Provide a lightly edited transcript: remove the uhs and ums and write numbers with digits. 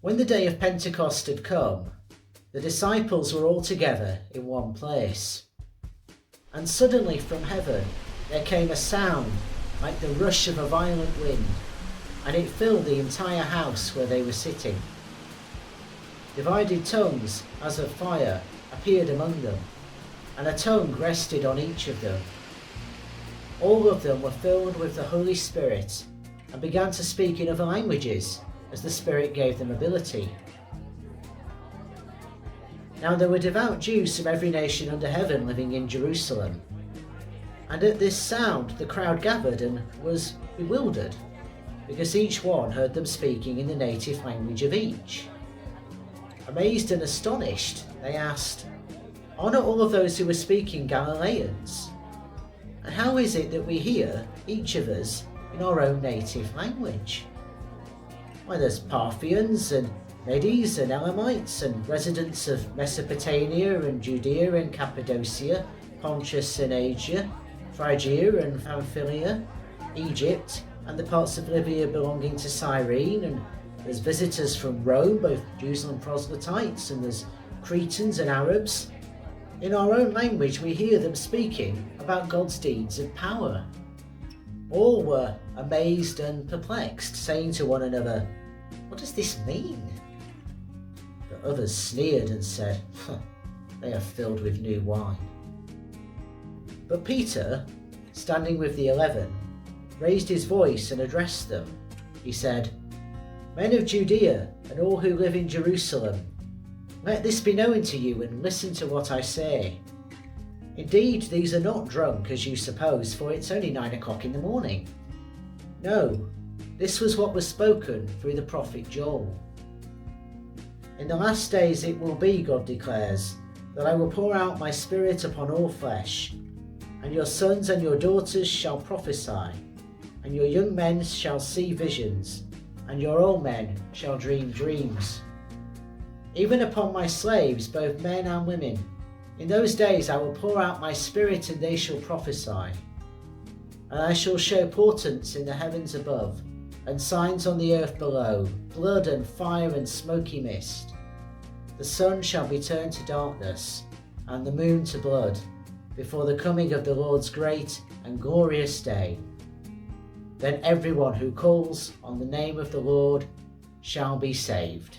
When the day of Pentecost had come, the disciples were all together in one place. And suddenly from heaven there came a sound like the rush of a violent wind, and it filled the entire house where they were sitting. Divided tongues, as of fire, appeared among them, and a tongue rested on each of them. All of them were filled with the Holy Spirit and began to speak in other languages as the Spirit gave them ability. Now there were devout Jews from every nation under heaven living in Jerusalem. And at this sound the crowd gathered and was bewildered, because each one heard them speaking in the native language of each. Amazed and astonished, they asked, "Are not all of those who are speaking Galileans? And how is it that we hear, each of us, in our own native language? Why, there's Parthians and Medes and Elamites and residents of Mesopotamia and Judea and Cappadocia, Pontus and Asia, Phrygia and Pamphylia, Egypt, and the parts of Libya belonging to Cyrene, and there's visitors from Rome, both Jews and proselytes, and there's Cretans and Arabs. In our own language we hear them speaking about God's deeds of power." All were amazed and perplexed, saying to one another, "What does this mean?" But others sneered and said, "They are filled with new wine." But Peter, standing with the 11, raised his voice and addressed them. He said, "Men of Judea and all who live in Jerusalem, let this be known to you and listen to what I say. Indeed, these are not drunk as you suppose, for it's only 9 o'clock in the morning. No, this was what was spoken through the prophet Joel. In the last days it will be, God declares, that I will pour out my spirit upon all flesh, and your sons and your daughters shall prophesy, and your young men shall see visions, and your old men shall dream dreams. Even upon my slaves, both men and women, in those days I will pour out my spirit and they shall prophesy. And I shall show portents in the heavens above, and signs on the earth below, blood and fire and smoky mist. The sun shall be turned to darkness, and the moon to blood, before the coming of the Lord's great and glorious day. Then everyone who calls on the name of the Lord shall be saved."